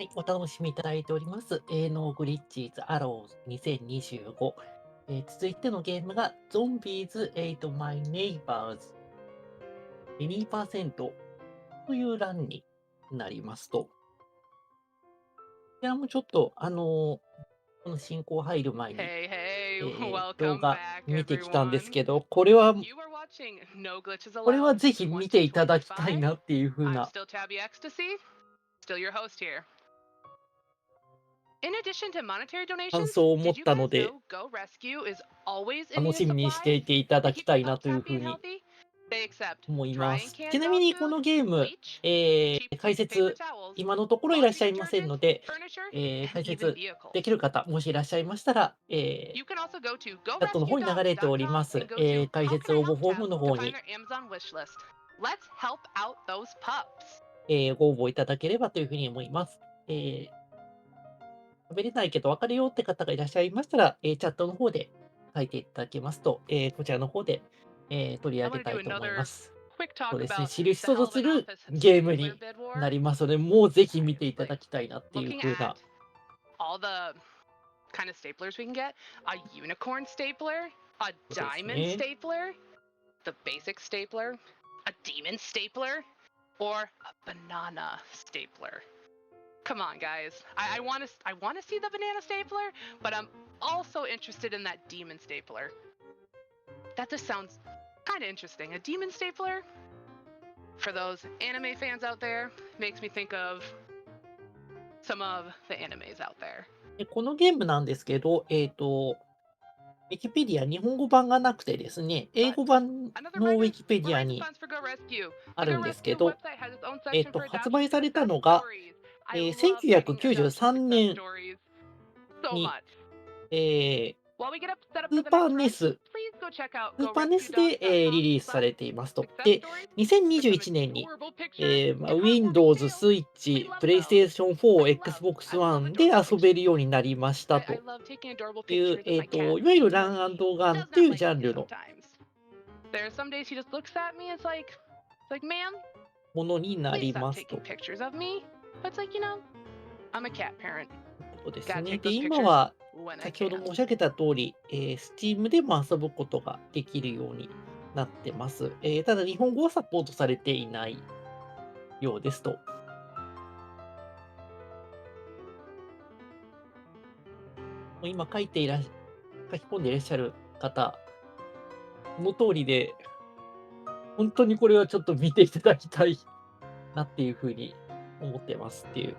はい、お楽しみいただいております。ノーグリッチーズアローズ2025。続いてのゲームが、ゾンビーズ8 My Neighbors 2% という欄になりますと。こちらもちょっと、この進行入る前に、Hey, hey, 動 welcome 画 back, 見てきたんです everyone. けど、これは、You are watching No Glitches これは Allowed ぜひ見ていただきたい 2025. なっていう風 I'm な still Tabby Ecstasy, still your host here. In addition to monetary 感 donations, 想を持っ did you たの guys で、know Go Rescue is always in 楽 need of しみにして supplies いていた to だき keep たいな us という happy 風 and に healthy? They accept 思いま dry and す。ち canned なみ dog にこ food, のゲーム、bleach, 解 cheap paper 説、towels, 今のところいらっしゃ laundry いません detergent, ので、furniture, 解 and even 説でき vehicles. る方、もしいらっしゃいましたら、You can also go to チャットの方に流れておりま gorescuedogs.com す、and go to 解 How can 説 I 応募 help フォー tab ムの to 方 find に、their Amazon wish list. Let's help out those pups. ご応募いただければというふうに思います。喋れないけど分かるよって方がいらっしゃいましたら、チャットの方で書いていただけますと、こちらの方で、取り I 上げ want to た do いと思いま another す。quick そう talk ですね、about 知る the 人ぞ hell of 知 an る office ゲーム stapler に bid な war. りますので、もうぜひ見ていた Like だきたいなっていう looking 風 at な、all the kind of staplers we can get, a unicorn stapler, a そうです diamond ね。stapler, the basic stapler, a demon stapler, or a banana stapler. Come on, guys. I want to see the banana stapler, but I'm also interested in that demon stapler. That just sounds kind of interesting. A demon stapler, for those anime fans out there, makes me think of some of the animes out there. で、このゲームなんですけど、ウィキペディア日本語版がなくてですね、英 But 語版 another のウィ reminder, キペデ we're ィア raising に funds for Go Rescue. あ The る Go んですけ Rescue ど、website has its own section for 発 adoption 売された success のが、stories. I love reading 1993 adoption success 年 stories so に、much. え While we get up set up ス for ー the パー next ネ run, ス please go check out スーパーネスで、リ gorescuedogs.com リースさ slash れていますと。success で、stories for some 2021年に、adorable pictures and heartwarming Windows、tales. We Switch、love those. PlayStation 4、I love Xbox One で adorable 遊べる pictures. ようになりました I と love taking adorable いう、pictures of my cat, いわゆる even though ラン he ガン does とい not うジ like ャン me ルの sometimes. There are some days he just looks at me and it's like, man, ものにな please り stop ます taking と。pictures of me. But it's like, I'm a cat parent. ことです Gotta ね。take で、those 今 pictures は when I 先ほど can. 申し上げた通り、Steam でも遊ぶことができるようになってます。ただ日本語はサポートされていないようですと。もう今書き込んでいらっしゃる方、その通りで、本当にこれはちょっと見ていただきたいなっていう風に思ってますっていう。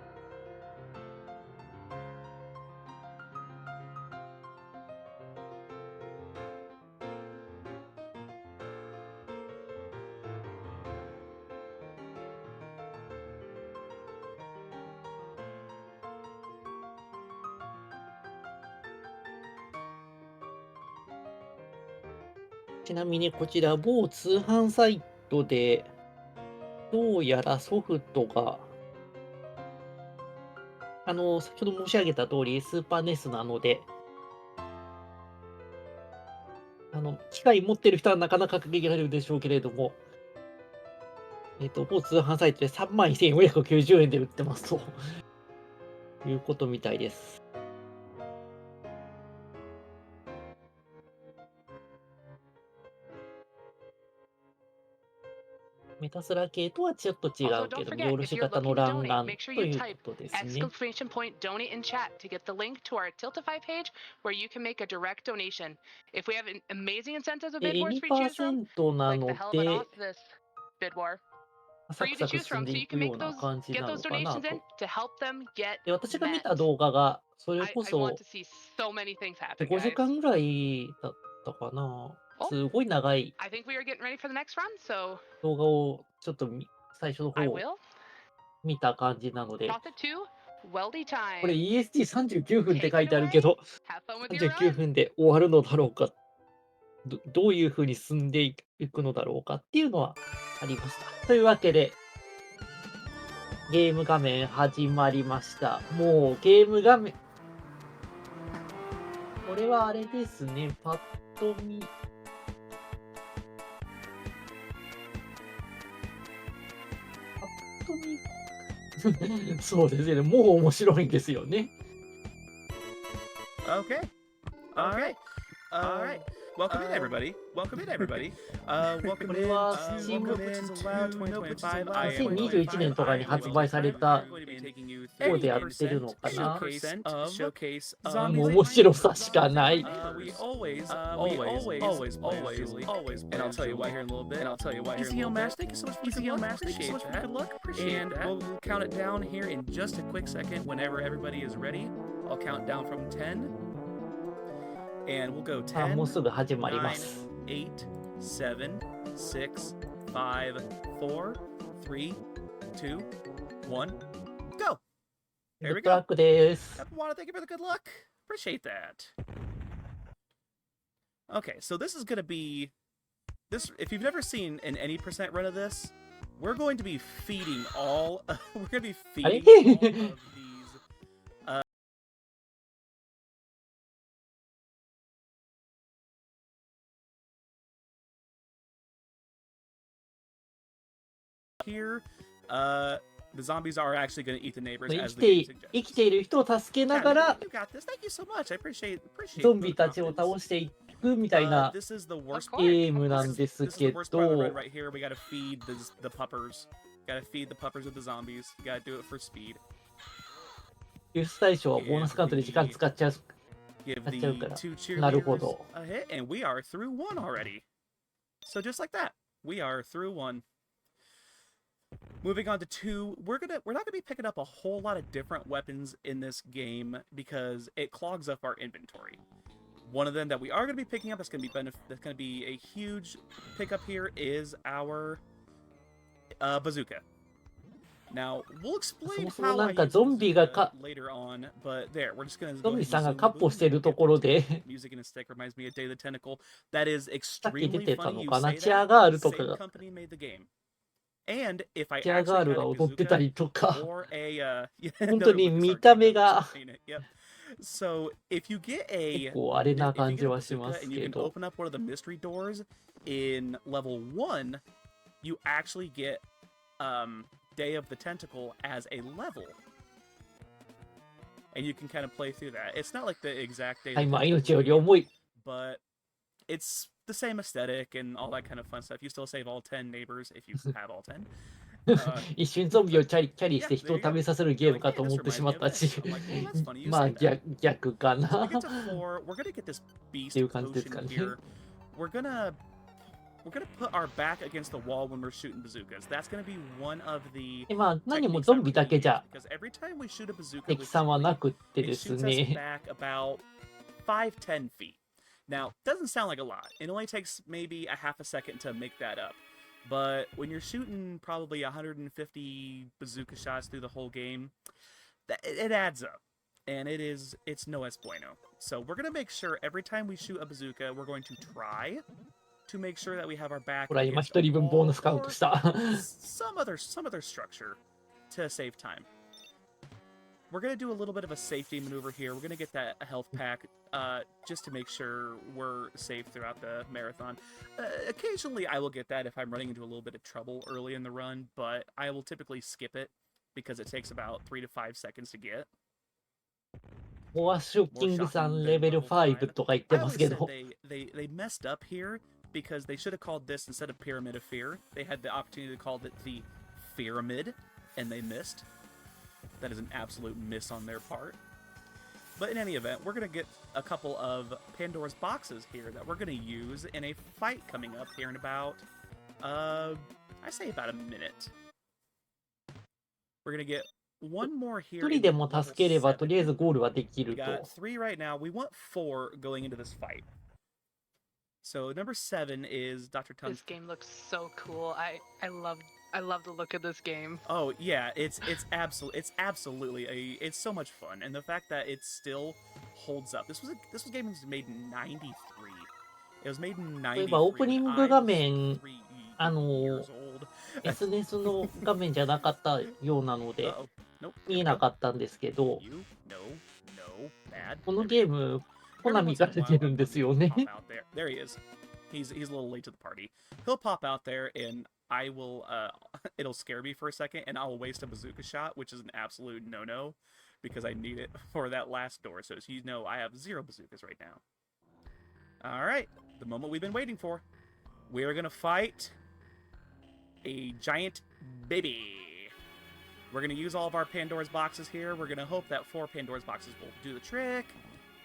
ちなみにこちら某通販サイトで、どうやらソフトが先ほど申し上げた通り、スーパーネスなので、機械持ってる人はなかなか限られるでしょうけれども、某通販サイトで31,490円で売ってますということみたいです。メタスラ系とはちょっと違 Also, うけ don't ど、見 forget, 下ろ if し you're 型の looking to 欄 donate, 干 make sure と you いうこ type とですね。!donate in chat to get the link to our Tiltify page where you can make a direct donation. If we have amazing incentives with で、bid wars for you to choose from, 2% な like the の hell of an で、office bid war, for サク you to サク choose 進ん from, で so い you can くよ make うな those 感じ get な those のかな donations in と。to help them get で、私が見 met. た動画が、それこ I want そ to see so many things happen, 5 guys. 時間ぐらいだったかな。Oh, すごい長い I think we are getting ready for the next run, so 動画をちょっと最初の I 方を will 見た感じなので、toss it to weldy これ time. EST39 分って書 Take い it てある away. けど、Have fun with your 39 run. 分で終わるのだろうか、どういう風に進んでいくのだろうかっていうのはありました。というわけで、ゲーム画面始まりました。もうゲーム画面、これはあれですね、パッと見、そうですね。もう面白いんですよね。Okay. All right. All right. Welcome in, everybody. Welcome in, everybody. こ Welcome れ in. は Steam Welcome in to 2025. I am 2021年とかに発売されたgoing to be taking you 方でやって 30% るのかな。 showcase もう zombies. 面白さしかない。 We always, and I'll tell you why here in a little bit. And I'll tell you why here in a little bit. Thank you so much for the good luck. Appreciate that. And we'll count it down here in just a quick second. Whenever everybody is ready, I'll count down from 10. And we'll go 10, もうすぐ始まりま9, す。 8, 7, 6, 5, 4, 3, 2, 1, go. There グ we ッドラ go. ックです。 I want to thank you for the good luck. Appreciate that. Okay, so this is gonna be this. If you've never seen an any percent run of this, we're going to be feeding all. We're gonna be feeding all of these. Here, the zombies are actually going to eat the neighbors 生 as き the game て suggests. 生きている人を助けな Yeah, がら you got this. Thank you so much. I appreciate ゾンビ the たちを confidence. 倒していくみたいな This is the worst ゲームなんです This is け the worst part of the ど run、right here. We gotta feed the puppers. Gotta feed the puppers with the zombies. You gotta do it for speed. 輸出対象はボーナスカウントで時間使っちゃう。 Give That's the okay. two なるほ cheerleaders ど。 a hit, and we are through one already. So just like that, we are through one. Moving on to 2, we're not gonna be picking up a whole lot of different weapons in this game because it clogs up our inventory. One of them that we are gonna be picking up that's gonna be a huge pickup here is our bazooka. Now we'll そ explain もそも how な I んか use ゾンビが bazooka か later on, but there we're just gonna ゾ go ンビ ahead さん and が zoom カッ the ポ boom してる and と get ころ to で music in a stick reminds me of Day of the Tentacle. That is さっき出 extremely てた funny の you かな say チア that. ガールとか Same が company made the game. And if I チアガー actually ル got が a 踊ってた bazooka りとか or a yeah, 本 no, 当 it に looks 見 our た game 目 does が explain it. Yep. So if you get 結 a 構あれな if you 感じ get a はしま bazooka す and you け can ど open up one of the mystery doors in level 1, you actually get Day of the Tentacle as a level. And you can kind of play through that. It's not like the exact Day は of い the まあ Tentacle 命より game, 重い but it's the same aesthetic and all that kind of fun stuff. You still save all 10 neighbors if you have all 10. 一瞬ゾンビをキャリし Yeah, て人 there を you go. 食べさせるゲー You're ム like, か hey, と思 this ってし reminds ま me っ of た this. し I'm like, well, that's funny you まあ say that. 逆か So we な get to 4. We're gonna get this beast いう感じですか potion ね here. We're gonna put our back against the wall when we're shooting bazookas. That's gonna be one of the でまあ何も techniques ゾ that ン we're ビ gonna だけ use じゃ because every time we shoot a bazooka 敵 with さんは Shuri, なくって it です shoots us ね back about 5-10 feet. Now, doesn't sound like a lot. It only takes maybe a half a second to make that up. But when you're shooting probably 150 bazooka shots through the whole game, it adds up. And it's no es bueno. So we're going to make sure every time we shoot a bazooka, we're going to try to make sure that we have our back ほら今 against 一 a 人分ボー wall ナスカウント or した some other structure to save time. We're going to do a little bit of a safety maneuver here. We're going to get that health pack just to make sure we're safe throughout the marathon. Occasionally, I will get that if I'm running into a little bit of trouble early in the run, but I will typically skip it because it takes about 3 to 5 seconds to get. モアショッキングさんレベル5とか言って I ます always け said ど they messed up here because they should have called this instead of Pyramid of Fear. They had the opportunity to call it the Pyramid, and they missed. That is an absolute miss on their part. But in any event, we're going to get a couple of Pandora's boxes here that we're going to use in a fight coming up here in about, I say about a minute. We're going to get one more here. 一人でも助ければとりあえずゴールはでき We ると got 3 right now. We want 4 going into this fight. So number 7 is Dr. Tongue's. This game looks so cool. I love the look of this game. Oh yeah, it's absolutely it's so much fun, and the fact that it still holds up. This game was made in '93. It was made in 例えばオープ '93. ニン and グ I 画 was 面 3あの years old. SNS の画面じゃなかったようなので Uh-oh. Nope. 見えなかったんですけど You no bad. このゲームコナミから出てるんですよね Pop out there. There he is. He's a little late to the party. He'll pop out there, and I will it'll scare me for a second, and I'll waste a bazooka shot, which is an absolute no-no, because I need it for that last door. So you know I have 0 bazookas right now. All right, the moment we've been waiting for. We are gonna fight a giant baby. We're gonna use all of our Pandora's boxes here. We're gonna hope that 4 Pandora's boxes will do the trick.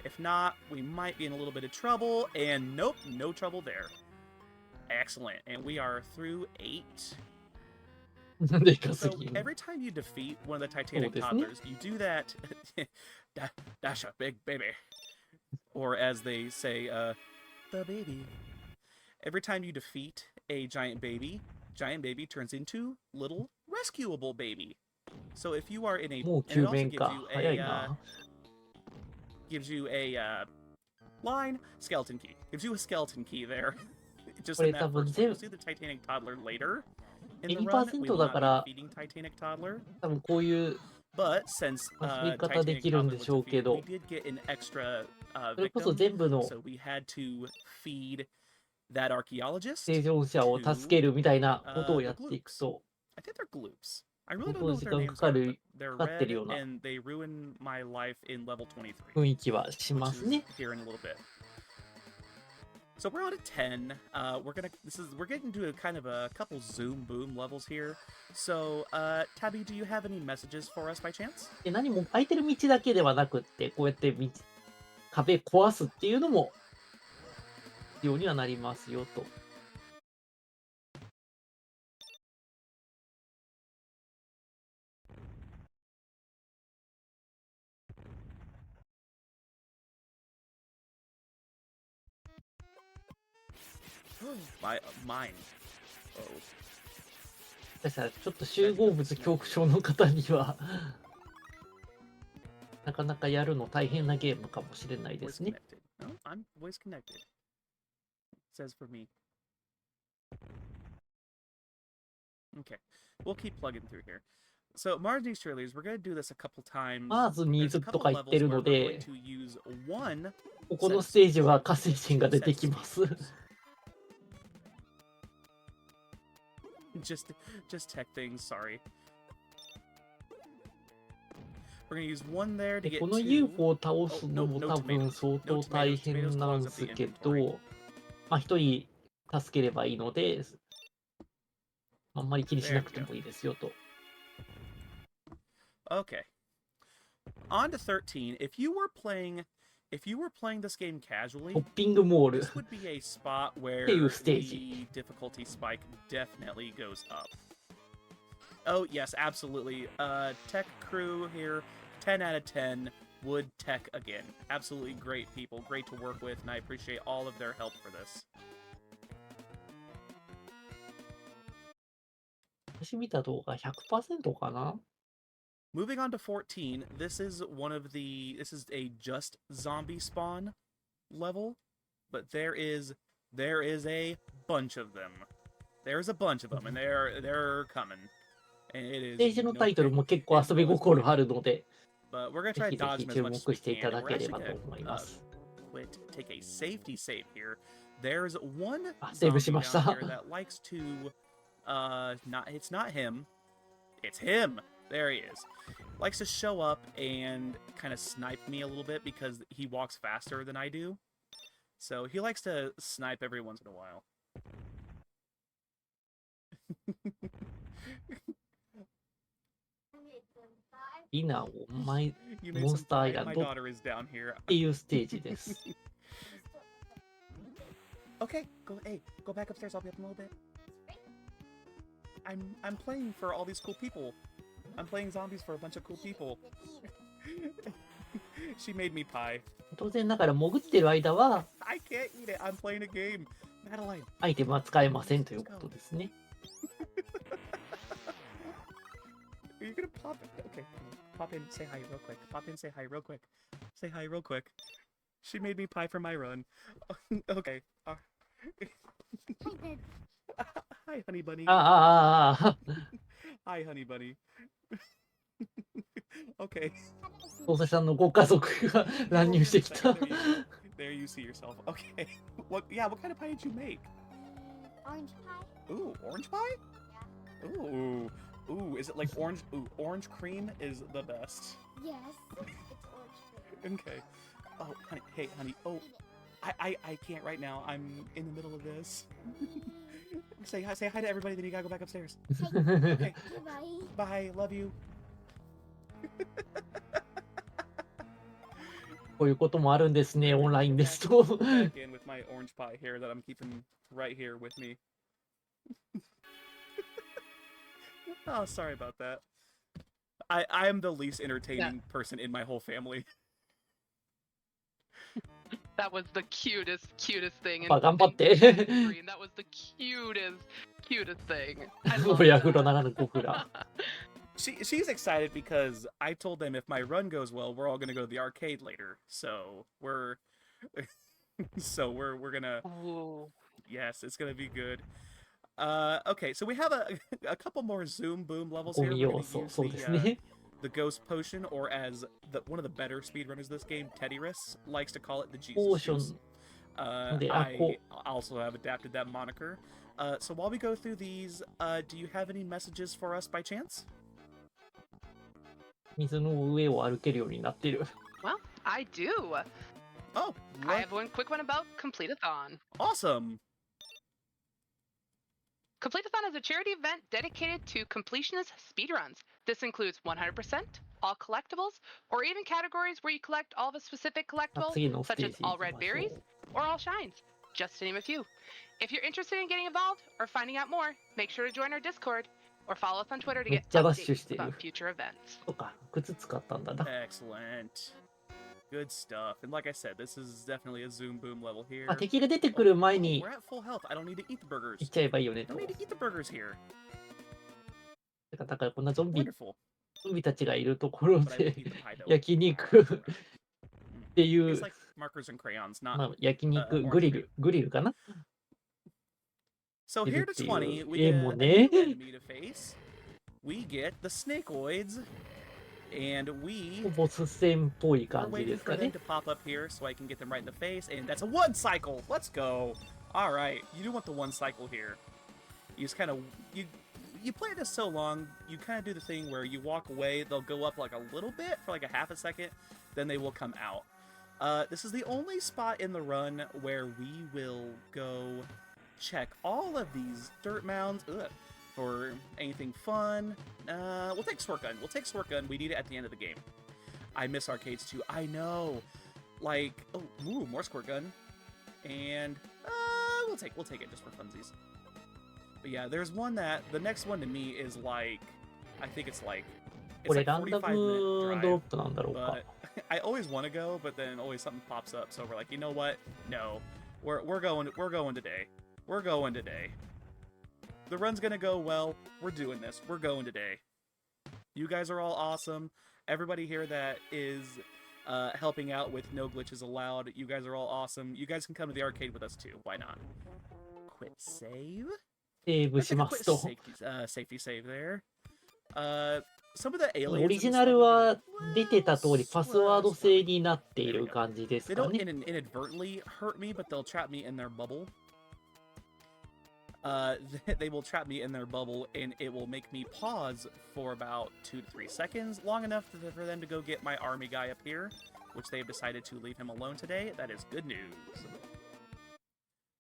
If not, we might be in a little bit of trouble. And nope, no trouble there. Excellent. And we are through 8. でかす So ぎる。 every time you defeat one of the Titanic そうですね。 toddlers, you do that. That's a big baby. Or as they say, the baby. Every time you defeat a giant baby turns into little rescuable baby. So if you are in a, もう and it 9 also 面 gives か。 you 早い a な。 gives you a line skeleton key. Gives you a skeleton key there. Just こ in れ that 多分 first one. 全 You'll see the Titanic toddler later in the 2% run. We will だ not から be defeating Titanic toddler. 多分こういう But since 遊び方で Titanic きるん toddler で was しょうけ defeated, ど、 we did get an extra それこそ victim. 全部の So we had to feed that archaeologist 生存者を助けるみたいなことをやっていくと、 I think they're gloops. I really 相 don't 当 know 時 what their 間 names かか are, る but they're かかってる red ような and they ruin my life in level 23, 雰囲気はし which ます is ね。 here in a little bit. So we're on at 10. We're getting to a kind of a couple zoom boom levels here. So, Tabby, do you have any messages for us by chance? で何も空いてる道だけではなくって、こうやって壁壊すっていうのも必要にはなりますよと。Mine. Oh. だからちょっと集合物恐怖症の方にはなかなかやるの大変なゲームかもしれないで Voice すね。 connected. No, I'm voice connected. It says for me. Okay, we'll keep plugging through here. So, Mars Needs Cheerleaders, we're going to do this a couple times. マーズに There's ず a っと couple か言って levels る where の we're で、 going to use one ここの set ステージは火星人が出てきます。 just tech things, sorry. We're gonna use one there to で get この two. UFO を倒すのも no 多分 tomatoes. 相 No 当 tomatoes. 大変 Tomatoes なん clogs で up す the け inventory. ど、まあ一人助ければいいので、あんまり気にしなくてもいいですよと。 Okay. On to 13. If you were playing this game シ casually, ョッピングモール this would be a spot where っていうステージ。 the difficulty spike definitely goes up. Oh, yes, absolutely. Tech crew here, 10 out of 10. Would tech again. Absolutely great people, great to work with, and I appreciate all of their help for this. 私見た動画 100% かな。 Moving on to 14, this is a just zombie spawn level, but there is a bunch of them. There's a bunch of them, and they're coming. And it ステー is ジの no タイトル pain. も結構遊び心あるので、 But we're gonna ぜ try ひ to ぜ dodge ひ them as 注 much 目 as we していた can. だ And we're けれ actually ばと gonna 思います。take a safety save here. There's one セーブ zombie しまし down た。 here that likes to it's not him. It's him. There he is. Likes to show up and kind of snipe me a little bit because he walks faster than I do. So he likes to snipe every once in a while. ディナーをモ You ン made some スターアイ pie. ラン My ドっ daughter is down here. ていうステージです。 Okay, go back upstairs. I'll be up in a little bit. I'm playing for all these cool people. I'm playing zombies for a bunch of cool people. She made me pie. 当然ながら潜ってる間は I can't eat it. I'm playing a game. Madeline. アイテムは使えませんということですね。 Are you gonna pop in? Okay, pop in, say hi real quick. Pop in, say hi real quick. Say hi real quick. She made me pie for my run. Okay. Hi, honey bunny. ああ、 Hi, honey bunny. Okay. 捜査さんのご家族が乱入してきた。 There you see yourself. Okay. What kind of pie did you make? Orange pie? Ooh, orange pie? Ooh, ooh, is it like orange? Ooh, orange cream is the best. Yes, it's orange cream. Okay. Oh, honey, hey, honey. Oh, Eat it. I can't right now. I'm in the middle of this. Say hi to everybody, then you gotta go back upstairs. Okay. Bye. Bye, love you. こういうこともあるんですね、オンラインですと。 Back in with my orange pie here that I'm keeping right here with me. Oh, sorry about that. I am the least entertaining person in my whole family. That was the cutest thing. まあ頑張って。 Green. That was the cutest thing. I love 親風呂な that. らぬ小風呂。 She's excited because I told them if my run goes well, we're all gonna go to the arcade later. So we're gonna Ooh. yes, it's gonna be good. Okay, so we have a couple more Zoom Boom levels ゴ here. ミ We're 要 gonna 素、 use そうですね。 the Ghost Potion, or as one of the better speedrunners of this game, Teddyrus, likes to call it, the Jesus Potion. Juice. De- I also have adapted that moniker. So while we go through these, do you have any messages for us by chance? 水の上を歩けるようになってる。 Well, I do. Oh, I have one quick one about Complete-a-thon. awesome! Complete-a-thon is a charity event dedicated to completionist speedruns. This includes 100%, all collectibles, or even categories where you collect all of a specific まあ collectible, 次のス such テー as ジ行 all き red ましょ berries う。 or all shines, just to name a few. If you're interested in getting involved or finding out more, make sure to join our Discord or follow us on Twitter to めっ get ちゃダッシュし updates てる。 about future events. そうか、靴使ったんだな。 Excellent. Good stuff. And like I said, this is definitely a Zoom Boom level here. まあ、敵が出てくる前 Oh, に we're at full health. I don't need to eat the 行 burgers. っちゃえばいいよね I と。 don't need to eat the burgers here. だからこんなゾンビ Wonderful. たちがいるところ But I will で eat the pie though. 焼肉ってい It's う、 like markers and crayons, not. まあ、焼肉、 orange グリルかな。 So here to 20, we 絵 get も a ね new enemy to face. We get the Snakeoids, and we ボス戦っぽい are 感じで waiting す for か them ね。 to pop up here so I can get them right in the face. And that's a one cycle. Let's go. All right, you do want the one cycle here. You just kind of you play this so long, you kind of do the thing where you walk away, they'll go up like a little bit for like a half a second, then they will come out. This is the only spot in the run where we will go check all of these dirt mounds for anything fun. We'll take Squirt Gun. We'll take Squirt Gun. We need it at the end of the game. I miss arcades too. I know. Like, oh, ooh, more Squirt Gun. And we'll take it just for funsies. But yeah, there's one that the next one to me is like, I think it's like こ it's れ like ランダ 45 minute ムドロッ drive. プなんだろうか。 But I always want to go, but then always something pops up. So we're like, you know what? No, we're going today. We're going today. The run's gonna go well. We're doing this. We're going today. You guys are all awesome. Everybody here that is helping out with no glitches allowed. You guys are all awesome. You guys can come to the arcade with us too. Why not? Quit save. セーブ Let's し take a ま quick すと。 safety save there. Some of the オ aliens リ in ジ this ナル level は get 出てた通りパスワード制になっている感じです They か don't ね。 inadvertently hurt me, but they'll trap me in their bubble. They will trap me in their bubble, and it will make me pause for about 2 to 3 seconds, long enough for them to go get my army guy up here, which they've decided to leave him alone today. That is good news.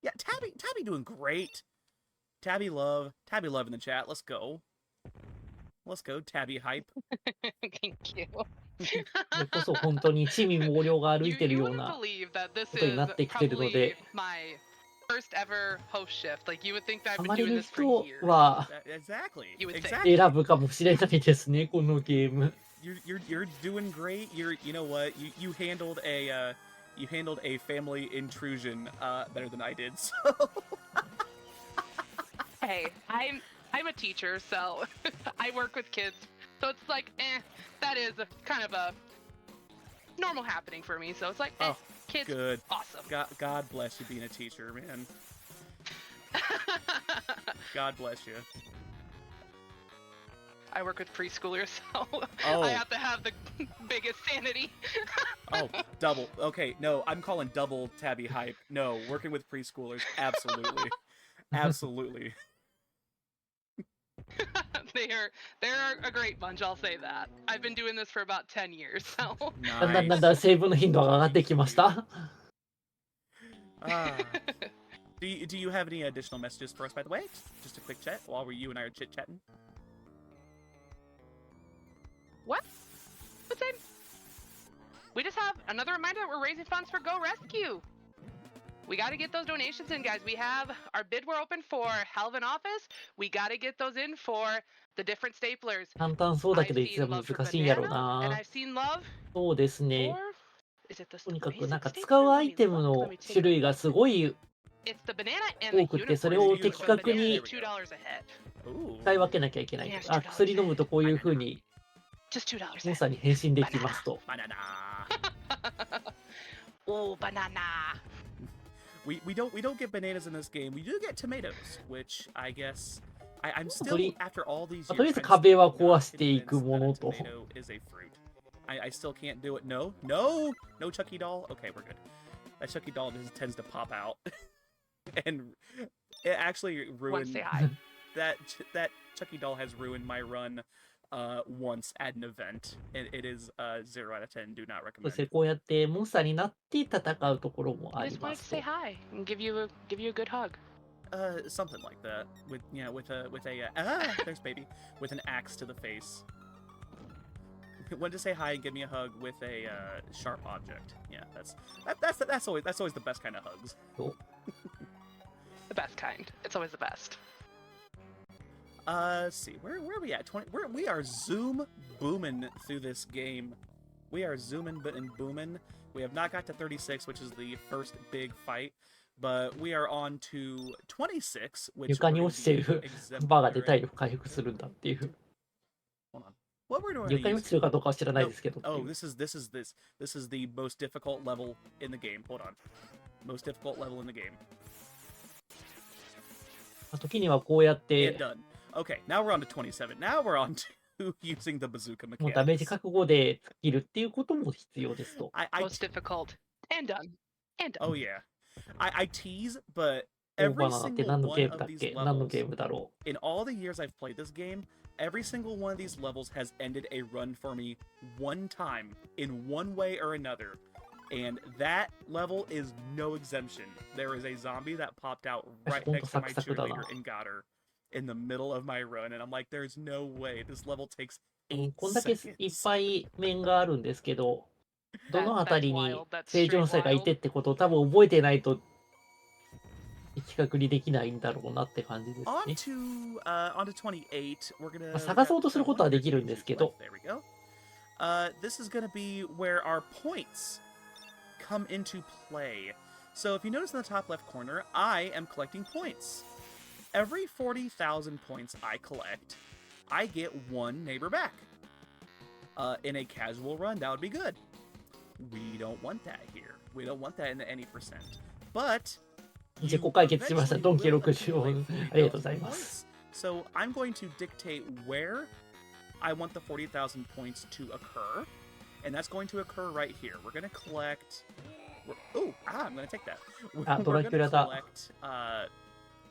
Yeah, Tabby doing great. Tabby love in the chat. Let's go. Let's go, Tabby hype. Thank you. それこそ本当に一味毛量が歩 You, いてる you よう wouldn't な believe that this ことに is なってきてるの probably で、 my first ever host shift. Like you would think that ハ I've マ been れ doing る this for 人 years. は Exactly. You would think. Exactly. 選ぶかもしれないですね、このゲーム。You're doing great. You know what? You handled a family intrusion better than I did. So Hey, I'm a teacher, so I work with kids. So it's like, that is kind of a normal happening for me. So it's like, Oh, kids, good. awesome. God bless you being a teacher, man. God bless you. I work with preschoolers, so Oh. I have to have the biggest sanity. Oh, double. Okay, no, I'm calling double Tabby hype. No, working with preschoolers, absolutely. Absolutely. they're a great bunch, I'll say that. I've been doing this for about 10 years, so だんだんだんだん Nice. セーブの頻度が上がってきました。 Ah. Do you have any additional messages for us, by the way? Just a quick chat while you and I are chit-chatting. what? What's in? We just have another reminder that we're raising funds for Go Rescue. We got to get those donations in, guys. We have our bid we're open for Hell of an Office. We got to get those in for the different staplers. 簡単そうだけ I've どいつで seen も love for 難しいんやろう banana, and な。 I've seen love そうですね。 for. Is it the とにかくなん basic か stapler? 使うア Let イ me テム look. の Let me take 種 a 類がすごい It's the banana and the 多くて、そ unicorn. れを unicorn. 的 But 確 banana に is $2 a head. Ooh. 使い分けなきゃいけない。あ、薬飲むとこういう風に Just $2 モン a スター head. に変身できますと。 Banana. Oh, banana. We don't get bananas in this game. We do get tomatoes, which I guess I'm still とり after all these とりあえ years. ず I'm 壁 still は not 壊していく convinced も that の a と。 tomato is a fruit. I still can't do it. No, Chucky doll. Okay, we're good. That Chucky doll just tends to pop out, and it actually Want to ruined say hi? that Chucky doll has ruined my run once at an event. It is 0 out of 10. Do not そして recommend. こうやってモンスターになって戦うところも I あり just ま wanted to す say と。 hi and give you a good hug. Something like that. With there's baby with an axe to the face. Wanted to say hi and give me a hug with a sharp object. Yeah, that's always the best kind of hugs. The best kind. It's always the best. Let's see, where are we at? 20. We are zoom booming through this game. We are zooming and booming. We have not got to 36, which is the first big fight, but we are on to 26, which 床 we're に gonna 落ちて be るバーがで exemplary. 体力回復するんだっていう。 Hold on. What word do I 床に use? 落ちてるかどうかは知らない No. ですけどってい Oh, う。 this is the most difficult level in the game. Hold on. Most difficult level in the game. 時にはこうやっ And て done. Okay, now we're on to 27. Now we're on to using the bazooka もうダメージ mechanics. 覚悟で切るっていうことも必要ですと。 I Most difficult. And done. And done. oh yeah. I tease, but オー every バナナって single 何のゲ one ームだ of っ these け？何の levels, ゲームだろ in all the years I've played this game, every single one of these levels has ended a run for me one time in one way or another. And that level is no exemption. There is a zombie that popped out right Honto next to my sakusaku da na. cheerleader and got her in the middle of my run. And I'm like, there's no way. This level takes う。 8こんだけいっ seconds. ぱい面があるんですけど、どのあた That's りに wild. That's 正 straight 常者がい wild. てってことを多分覚えてないと的確にできないんだろうなって感じです On ね。 to 28, we're gonna まあ探そうとすることはできるんですけど、 There we go. This is gonna be where our points come into play. So if you notice in the top left corner, I am collecting points. Every 40,000 points I collect, I get one neighbor back. In a casual run, that would be good. We don't want that here. We don't want that in any percent. But 自己解決しました。 eventually ドンキ will 60を accumulate ありがとうござい 40,000 ます。 points. So I'm going to dictate where I want the 40,000 points to occur. And that's going to occur right here. We're going to collect... I'm going to take that. We're going to ドラキュラだ。 collect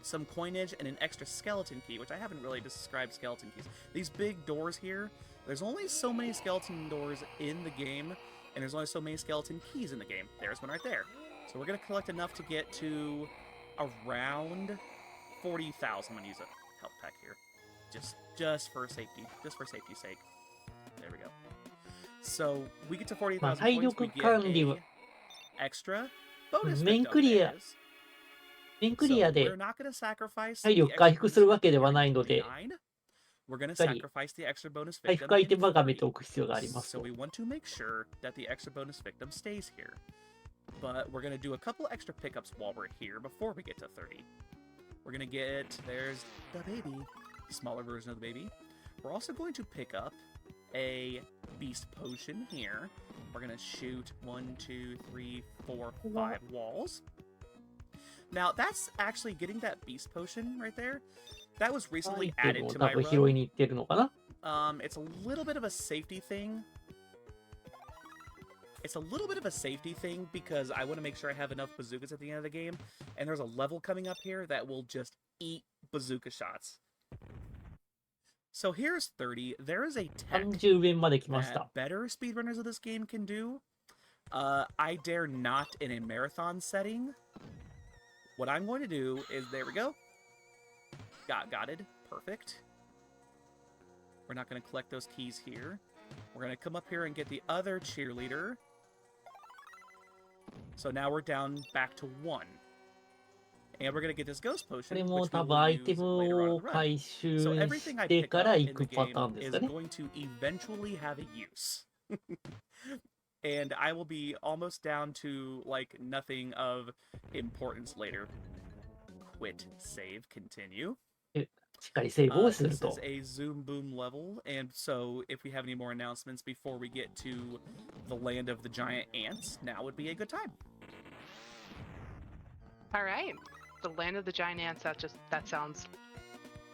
some coinage and an extra skeleton key, which I haven't really described skeleton keys. These big doors here, there's only so many skeleton doors in the game, and there's only so many skeleton keys in the game. There's one right there. So we're going to collect enough to get to around 40,000. I'm going to use a health pack here. Just for safety. Just for safety's sake. There we go. So we get to 40,000 体 points, 力 we get 管理は a extra bonus 面 victim. クリア that is. 面クリア So で we're not going to sacrifice 体 the 力 extra 回復 bonus するわけで victim は here な in いので、 29. We're going to しっかり sacrifice the extra bonus 回 victim 復アイテ in ムはがめて 30. おく必要があります So と。 we want to make sure that the extra bonus victim stays here. But we're going to do a couple extra pickups while we're here before we get to 30. We're going to get, there's the baby, smaller version of the baby. We're also going to pick up a beast potion here. We're going to shoot 1, 2, 3, 4, 5 walls. Now, that's actually getting that beast potion right there. That was アイ recently テム added を to 多 my 分拾い run. に行ってるのかな。 It's a little bit of a safety thing. It's a little bit of a safety thing because I want to make sure I have enough bazookas at the end of the game. And there's a level coming up here that will just eat bazooka shots. So here's 30. There is a tech 30面まで来まし that た。 better speedrunners of this game can do. I dare not in a marathon setting. What I'm going to do is, there we go. Got it. Perfect. We're not going to collect those keys here. We're going to come up here and get the other cheerleader. So now we're down back to 1. And we're going to get this ghost こ potion, れ which も we 多分 will アイテ use ム later on in を the run. 回 So 収 everything し I て pick か up ら in 行 the くパター game ンです is かね。 going to eventually have a use. And I will be almost down to, like, nothing of importance later. Quit, save, continue. しっかりセーブをす This る is と。 a Zoom Boom level, and so if we have any more announcements before we get to the land of the giant ants, now would be a good time. All right. The land of the giant ants. That sounds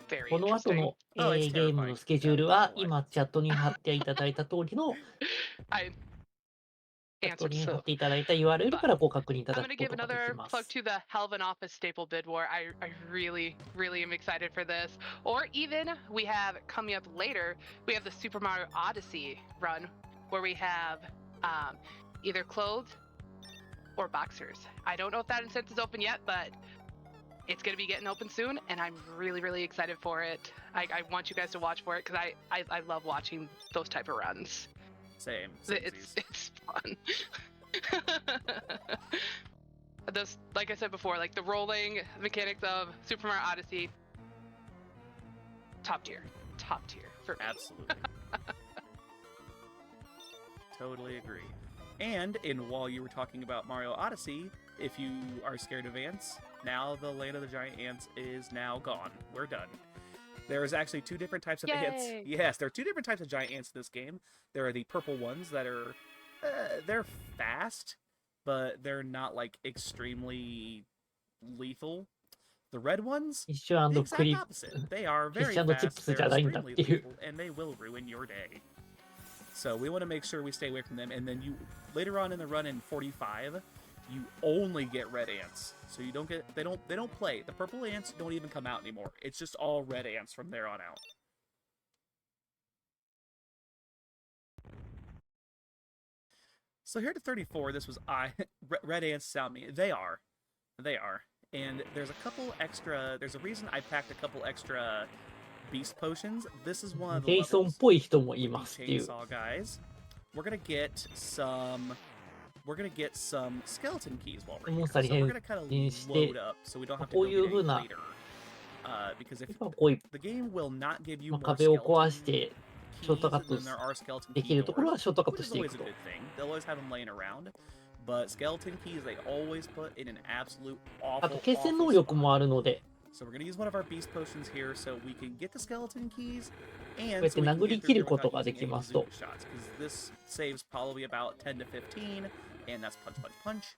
very この後 interesting. の、 Oh, it's ゲーム terrifying. のスケジュールは That's why. 今チャットに貼っていただいた通りの I チャット answered に貼っ so. ていただいた URL からご確認いた I'm だ going to くこ give とができ another ま plug す。 to the Hell of an Office Staple Bid War. I really, really am excited for this. Or even we have coming up later, we have the Super Mario Odyssey run where we have either clothes or boxers. I don't know if that instance is open yet, but it's going to be getting open soon, and I'm really, really excited for it. I want you guys to watch for it because I love watching those type of runs. Same. It's fun. Those, like I said before, like the rolling mechanics of Super Mario Odyssey, top tier for me. Absolutely. Totally agree. And while you were talking about Mario Odyssey, if you are scared of ants, now the land of the giant ants is now gone. We're done. There's actually 2 different types of ants. Yay! Yes, there are 2 different types of giant ants in this game. There are the purple ones that are, they're fast, but they're not like extremely lethal. The red ones, フィッシュ the クリ exact opposite. They are very Fish and fast, chips they're じゃないんだっ extremely ていう lethal, and they will ruin your day. So we want to make sure we stay away from them. And then you later on in the run in 45, you only get red ants. So you don't get they don't play. The purple ants don't even come out anymore. It's just all red ants from there on out. So here to 34, this was red ants sound me. They are. And there's a couple extra. There's a reason I packed a couple extra beast potions. This is one of ジ the ェイソンっ levels ぽい人もい with ますっ the ていう。 chainsaw guys. We're gonna get some skeleton keys while we're here. モンスターに So we're gonna kind of 変身して、 load up so we don't have to こ go ういう get 風 any な later. Because if こういう the game will not give you まあ more 壁を壊 skeleton してシ keys ョートカット than there are skeleton で key きるところ doors, はショートカッ which ト is してい always く a と。 good thing. They'll always have them laying around. But skeleton keys they always put in an absolute あと awful, 決戦 awful 能力 spot. もあるので、 So we're gonna use one of our beast potions here so we can get the skeleton keys こうや and って so we can 殴り get 切 through る here こと without がで using き any ますと、 bazooka shots because this saves probably about 10 to 15 and that's punch punch punch.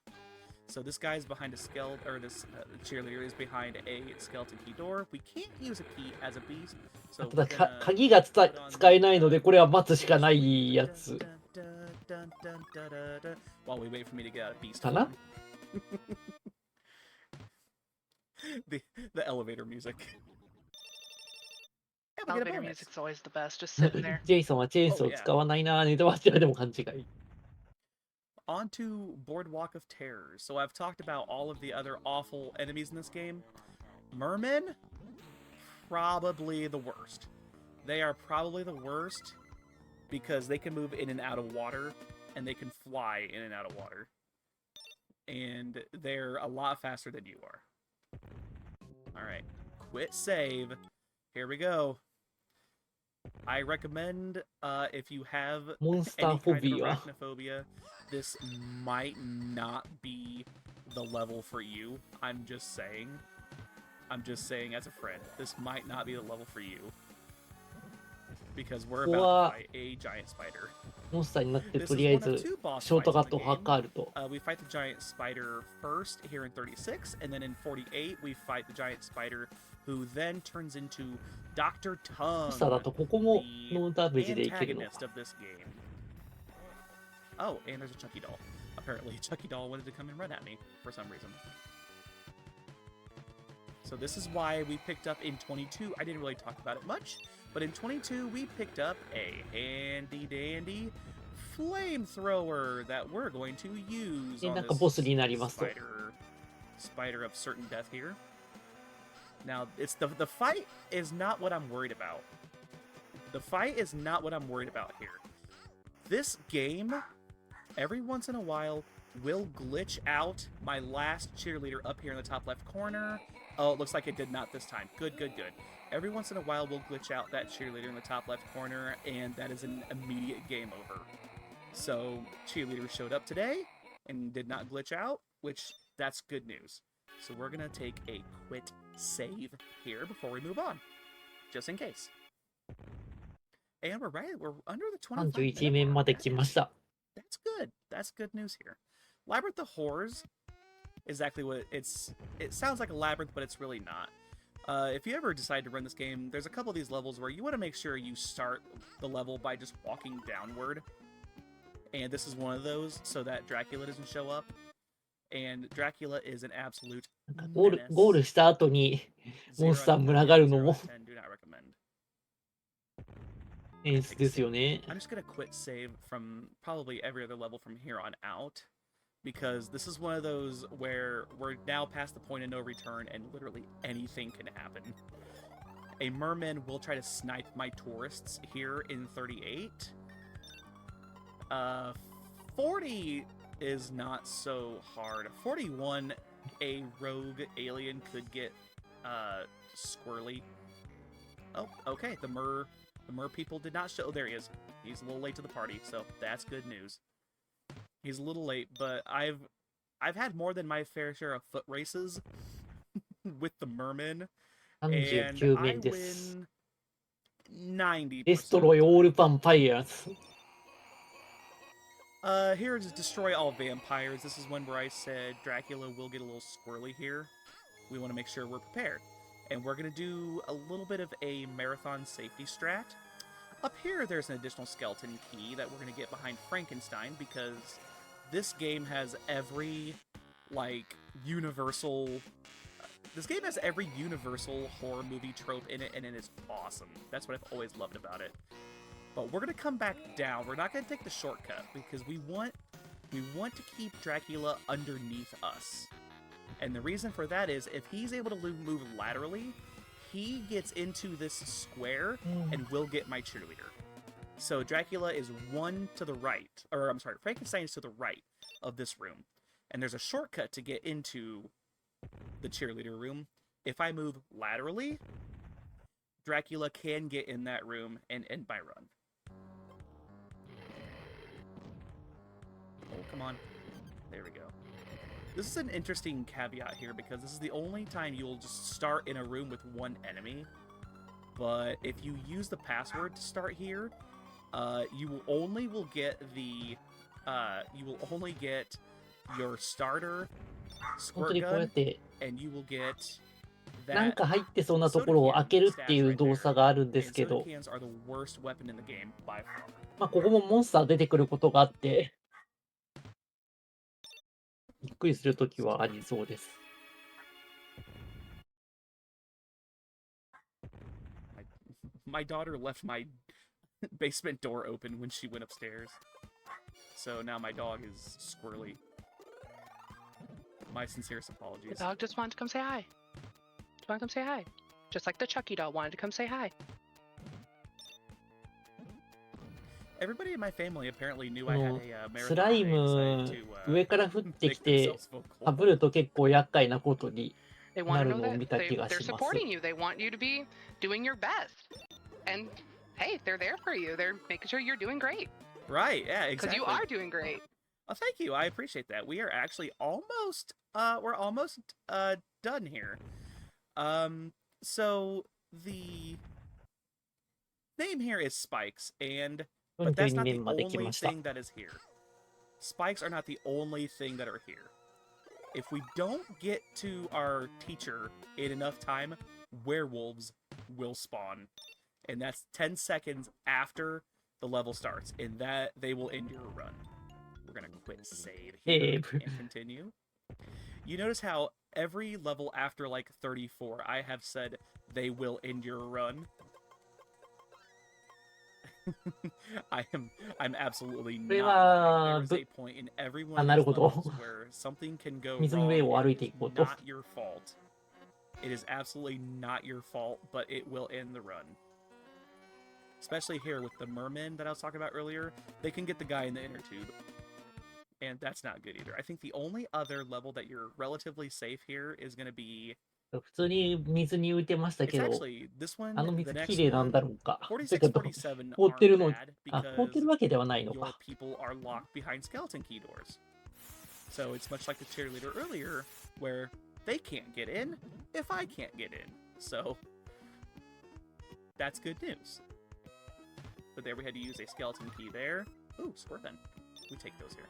So this guy's behind a skeleton, or this cheerleader is behind a skeleton key door. We can't use a key as a beast, あ so とだ we're か gonna 鍵が使えないので、これは待つしかないやつ while we wait for me to get out of beast かな form. the elevator music. And we get a Elevator bonus. music's always the best, just sitting there. ジェイソンはチェーンソーを使わないなぁ、ネタバスでも勘違い。 On to Boardwalk of Terrors. So I've talked about all of the other awful enemies in this game. Mermen, probably the worst. They are probably the worst because they can move in and out of water, and they can fly in and out of water. And they're a lot faster than you are. Alright, quit save. Here we go. I recommend if you have モンスター any フォ kind ビ of ーは arachnophobia, this might not be the level for you. I'm just saying. I'm just saying as a friend. This might not be the level for you. Because we're about to fight a giant spider. モンスターになって This と is りあえ one of ず two boss ショート fights カ in ッ the トを game. 図ると。 We fight the giant spider first here in 36, and then in 48 we fight the giant spider, who then turns into Dr. モン Tongue, スターだとここも the ノーダメージでいけるの antagonist か。 of this game. Oh, and there's a Chucky doll. Apparently, Chucky doll wanted to come and run at me for some reason. So this is why we picked up in 22. I didn't really talk about it much, but in 22 we picked up a handy dandy flamethrower that we're going to use で、 on なんかボス this になりますと。 spider of certain death here. Now, it's the fight is not what I'm worried about. The fight is not what I'm worried about here. This game, every once in a while, will glitch out my last cheerleader up here in the top left corner. Oh, it looks like it did not this time. Good, good, good. Every once in a while, we'll glitch out that cheerleader in the top left corner, and that is an immediate game over. So, cheerleader showed up today and did not glitch out, which that's good news. So we're going to take a quick save here before we move on, just in case. And we're right. We're under the 25 31 面 minute ま mark. で来ました。 That's good. That's good news here. Labyrinth of Horrors is exactly what it sounds like a labyrinth, but it's really not. If you ever decide to run this game, there's a couple of these levels where you want to make sure you start the level by just walking downward. And this is one of those, so that Dracula doesn't show up. And Dracula is an absolute なんか menace. ゴールした後にモンスター群がるのも 0 10 do not recommend. 演出ですよね。 I'm just gonna quit save from probably every other level from here on out, because this is one of those where we're now past the point of no return and literally anything can happen. A merman will try to snipe my tourists here in 38. 40 is not so hard. 41, a rogue alien could get squirrely. Oh, okay. The mer people did not show. Oh, there he is. He's a little late to the party, so that's good news. He's a little late, but I've had more than my fair share of foot races with the merman, and 39 I 面です。 win 90%. Destroy all vampires. Here is destroy all vampires. This is one where I said Dracula will get a little squirrely here. We want to make sure we're prepared. And we're going to do a little bit of a marathon safety strat. Up here, there's an additional skeleton key that we're going to get behind Frankenstein, because this game has every, like, universal... This game has every universal horror movie trope in it, and it is awesome. That's what I've always loved about it. But we're going to come back down. We're not going to take the shortcut, because we want to keep Dracula underneath us. And the reason for that is, if he's able to move laterally, he gets into this square and will get my cheerleader. So Dracula is one to the right, or I'm sorry, Frankenstein is to the right of this room. And there's a shortcut to get into the cheerleader room. If I move laterally, Dracula can get in that room and end my run. Oh, come on. There we go. This is an interesting caveat here, because this is the only time you'll just start in a room with one enemy. But if you use the password to start here, you will only get your starter 本当 squirt にこうやっ gun, て and you will get なん that. か入ってそうなところを開けるっていう動作があるんですけ And ど、 soda cans are the worst weapon in the game by far. まあここもモンスター出てくることがあって、びっくりするときはありそうです。My daughter left my basement door open when she went upstairs. So now my dog is squirrely. My sincerest The apologies. dog just wanted to come say hi. Just wanted to come say hi. Just like the Chucky doll wanted to come say hi. Everybody in my family apparently knew こ I had の a スライ marathon ム today, 上から降ってき make て themselves vocal. かぶると結構厄介なことに They な want to る know のを that 見た気が they're します。 supporting you. They want you to be doing your best. And hey, they're there for you. They're making sure you're doing great. Right, yeah, Because exactly. you are doing great. Oh, thank you. I appreciate that. We are actually almost done here. So the name here is Spikes, but that's 42 not the 面まで来 only ました。 thing that is here. Spikes are not the only thing that are here. If we don't get to our teacher in enough time, werewolves will spawn. And that's 10 seconds after the level starts, and that they will end your run. We're gonna quit save here and continue. You notice how every level after like 34, I have said they will end your run. I'm absolutely これ not は lying. There is a point in every one あ、 of なる these ほど。 levels where something can go 水の wrong 上を and 歩い it てい is こうと。 not your fault. It is absolutely not your fault, but it will end the run. Especially here with the mermen that I was talking about earlier, they can get the guy in the inner tube. And that's not good either. I think the only other level that you're relatively safe here is going to be... 普通に水に浮いてました It's けど、 actually this あ one, の the 水き next れいなんだ one. ろうか。というか、 46, 47凍ってる aren't の、 bad あ、凍って because るわけではないの your か。 people are locked behind skeleton key doors. So it's much like the cheerleader earlier, where they can't get in if I can't get in. So that's good news. But there we had to use a skeleton key there. Ooh, squirt gun. We take those here.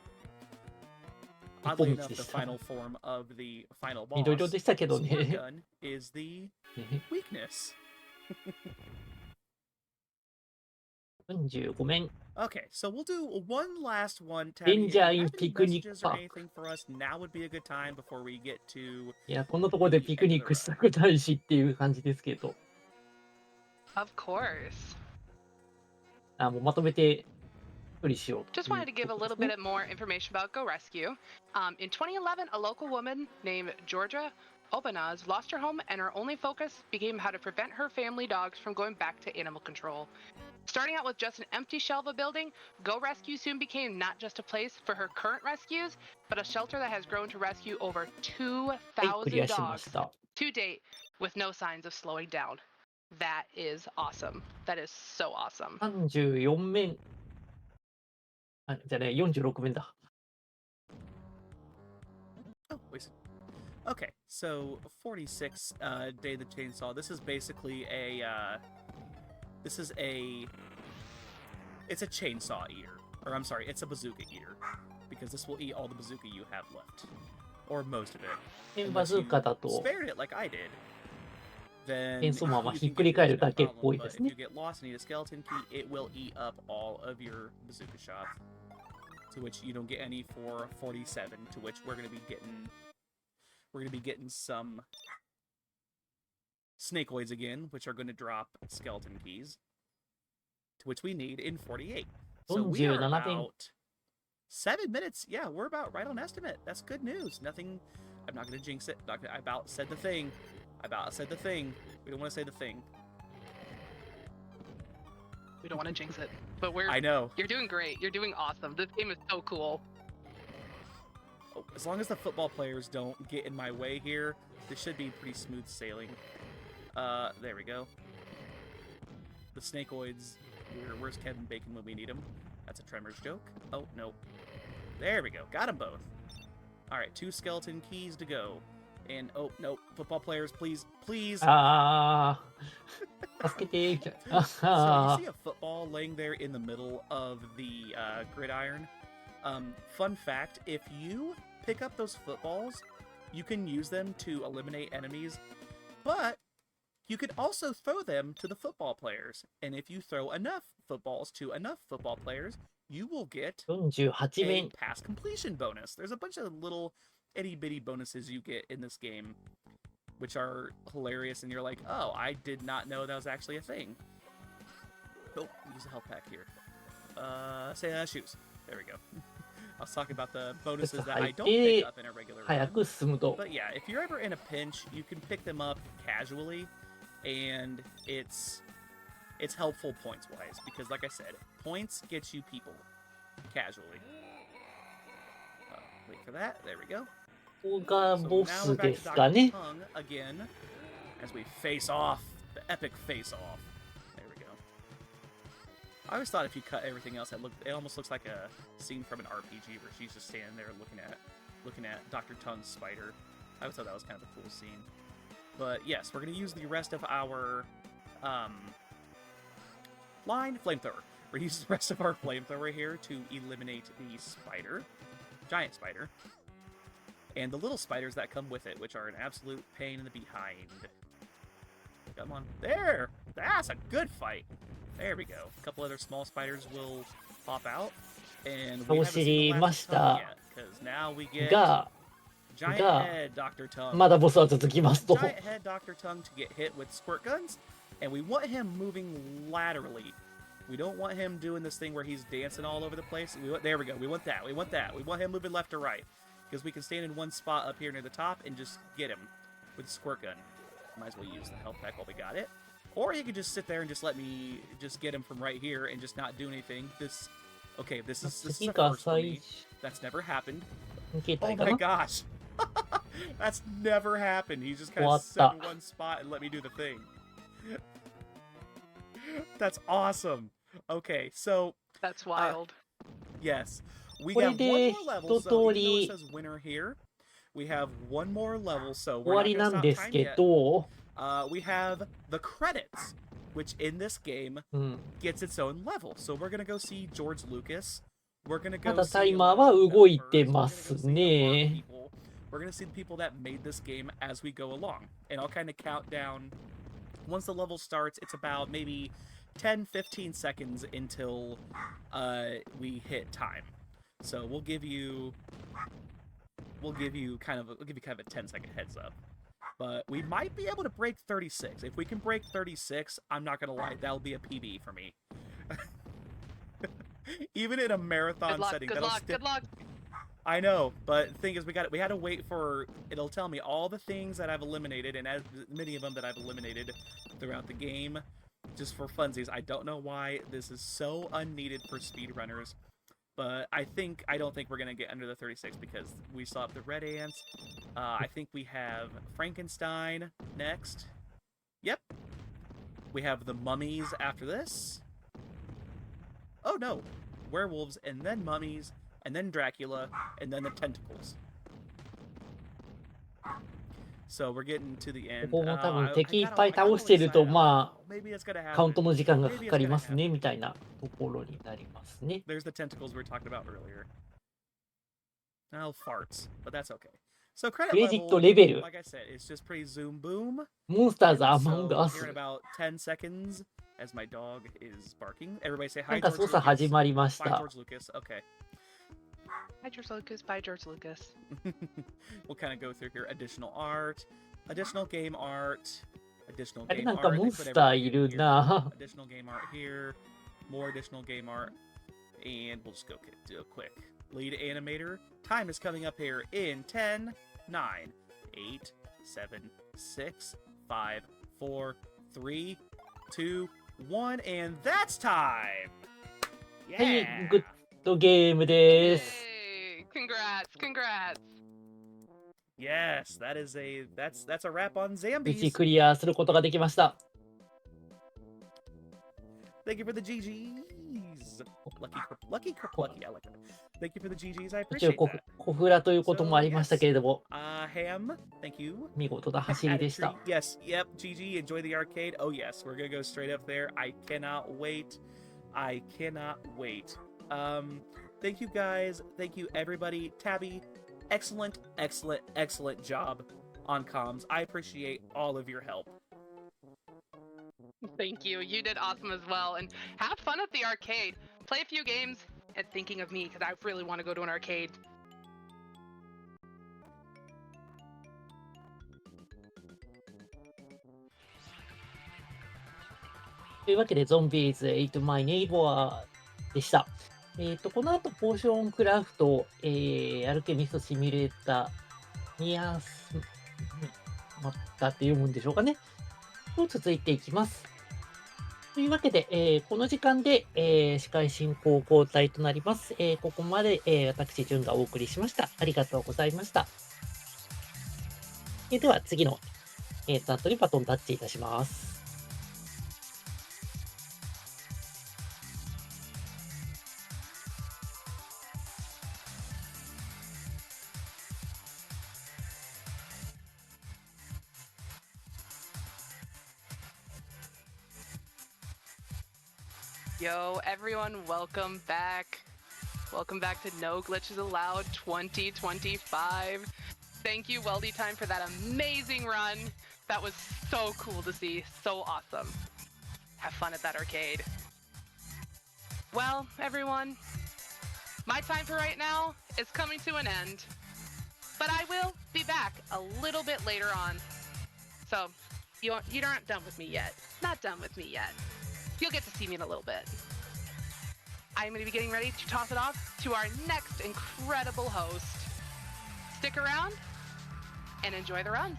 Oddly enough, the final form of the final boss, 緑色でしたけど squirt ね。 gun, is the ね weakness. 45面。 Okay, so we'll do one last one. Tabby, if you Danger in have any Picnic messages or Park. anything for us, now would be a good time before we get to... いや、こんなところでピクニックしたくないしっていう感じですけど。 Of course. あ、もうまとめて処理しようと Just いう wanted to give a ことで little すね。 bit more information about Go Rescue. In 2011, a local woman named Georgia Obanaz lost her home, and her only focus became how to prevent her family dogs from going back to animal control. Starting out with just an empty shell of a building, Go Rescue soon became not just a place for her current rescues, but a shelter that has grown to rescue over はい、クリ 2,000 アしま dogs した。 to date with no signs of slowing down. That is awesome. That is so awesome. 34面。あ、じゃあね、46面だ。 Oh, wait. Okay, so 46 Day of the Chainsaw. This is basically a it's a chainsaw eater. Or I'm sorry, it's a bazooka eater. Because this will eat all the bazooka you have left. Or most of it. ペンバズーカだ Unless you と、 spared it like I did. Then チェーンソーマンは you ひっ can く get り through 返 this る no だけっ problem, ぽいで but す if ね。 you get lost and need a skeleton key, it will eat up all of your bazooka shots. To which you don't get any for 47, to which we're gonna be getting some snakeoids again, which are going to drop skeleton keys, to which we need in 48. So we are 47面。 about 7 minutes. Yeah, we're about right on estimate. That's good news. Nothing. I'm not going to jinx it. I about said the thing. We don't want to say the thing. We don't want to jinx it, but I know. you're doing great. You're doing awesome. This game is so cool. Oh, as long as the football players don't get in my way here, this should be pretty smooth sailing. There we go. The snakeoids. Where's Kevin Bacon when we need him? That's a Tremors joke. Oh, no. There we go. Got them both. Alright, 2 skeleton keys to go. And, oh, no. Football players, please, please. あー、助けて。あ So you あ see a football laying there in the middle of the gridiron. Fun fact, if you pick up those footballs, you can use them to eliminate enemies, but you could also throw them to the football players. And if you throw enough footballs to enough football players, you will get 48 a 面。 pass completion bonus. There's a bunch of little itty-bitty bonuses you get in this game, which are hilarious, and you're like, oh, I did not know that was actually a thing. Oh, use a health pack here. Shoes. There we go. I was talking about the bonuses that I don't pick up in a regular 早 run. く進むと。 But yeah, if you're ever in a pinch, you can pick them up casually, and it's helpful points-wise, because like I said, points get you people casually. Wait for that. There we go. ここが So ボ now we're ス back で to す Dr. かね。 Tongue again, as we face off the epic face-off. There we go. I always thought if you cut everything else, it almost looks like a scene from an RPG where she's just standing there looking at Dr. Tongue's spider. I always thought that was kind of a cool scene. But yes, we're gonna use the rest of our line flamethrower. We're gonna use the rest of our flamethrower here to eliminate the spider, giant spider, and the little spiders that come with it, which are an absolute pain in the behind. Come on. There! That's a good fight. There we go. A couple other small spiders will pop out. And we haven't seen the last of Tongue yet, because now we get が、Giant が head Dr. Tongue. まだボスは続きますと。 Giant head Dr. Tongue to get hit with squirt guns, and we want him moving laterally. We don't want him doing this thing where he's dancing all over the place. There we go. We want that. We want that. We want him moving left or right, because we can stand in one spot up here near the top and just get him with the squirt gun. Might as well use the health pack while we got it. Or he could just sit there and just let me just get him from right here and just not do anything. This is a 次が first for 最 me. That's never happened. 形 Oh 態か my な。 gosh. That's never happened. He just kind of 終わっ sit た。 in one spot and let me do the thing. That's awesome. Okay, so That's wild. yes. We これ got one で more level, 一 so 通 even though り it says winner here, we have one more level, so 終 we're わ not り gonna なん stop です time け yet. ど、 We have the credits, which in this game うん、 gets its own level. So we're gonna go see George Lucas. We're gonna ま go だ see タイ a マー lot は of 動い developers. て We're ま gonna す go see a lot of ね。 people. We're gonna see the people that made this game as we go along. And I'll kind of count down. Once the level starts, it's about maybe 10-15 seconds until we hit time. So we'll give you kind of a 10-second heads up. But we might be able to break 36. If we can break 36, I'm not gonna lie, that'll be a PB for me. Even in a marathon Good luck, setting, good that'll luck, still... good luck. I know, but the thing is, we had to wait for... It'll tell me all the things that I've eliminated, and as many of them that I've eliminated throughout the game, just for funsies. I don't know why this is so unneeded for speedrunners, but I don't think we're gonna get under the 36 because we still have the red ants. I think we have Frankenstein next. Yep. We have the mummies after this. Oh no, werewolves and then mummies. And then Dracula, and then the tentacles. So we're getting to the こ end. こも多分 I 敵いっ gotta- ぱい I 倒 gotta してると、 decide, ま maybe it's gonna あ、カウン happen. トの時間が Maybe か it's かり gonna ますね、 happen. みたいなところになりますね。 There's the tentacles we were talking about earlier. Oh, farts. But that's okay. So credit クレジット level, レベル、 like I said, it's just pretty zoom boom. モンスターズ And アマン so ガ here in ス。 about 10 seconds, as my dog is barking, everybody say な hi, んか George 操作 Lucas. 始まりまし Bye, た。 George Lucas. Okay. Hi, George Lucas. Bye, George Lucas. We'll kind of go through here. Additional art, additional game art, additional あれ game なんか art. モ They ン put スター everything い in る here. な。 Additional game art here, more additional game art, and we'll just go do a quick lead animator. Time is coming up here in 10, 9, 8, 7, 6, 5, 4, 3, 2, 1, and that's time. はい、 Yeah. グッドゲームです。 Yay! Congrats, congrats. Yes, that's a wrap on 無事 Zombies. クリアすることができました。 Thank you for the GGs. Lucky. I like that. Thank you for the GGs. I 途中 appreciate that. コフラということもありましたけれども、 Ham, thank you. 見事な走りでした。 Yes, yep, GG, enjoy the arcade. Oh yes, we're gonna go straight up there. I cannot wait. Thank you guys. Thank you everybody. Tabby, excellent job on comms. I appreciate all of your help. Thank you. You did awesome as well. And have fun at the arcade. Play a few games and thinking of me because I really want to go to an arcade. というわけで、ゾンビーズ8 My Neighbor でした。この後、ポーションクラフト、アルケミストシミュレーター、ニアスマッタって読むんでしょうかね。と続いていきます。というわけで、この時間で、司会進行交代となります。ここまで、私、潤がお送りしました。ありがとうございました。では、次の、担当にバトンタッチいたします。Yo, everyone, welcome back. Welcome back to No Glitches Allowed 2025. Thank you, weldytime, for that amazing run. That was so cool to see. So awesome. Have fun at that arcade. Well, everyone, my time for right now is coming to an end. But I will back a little bit later on. So you aren't done with me yet. Not done with me yet. You'll get to see me in a little bit. I'm going to be getting ready to toss it off to our next incredible host. Stick around and enjoy the runs.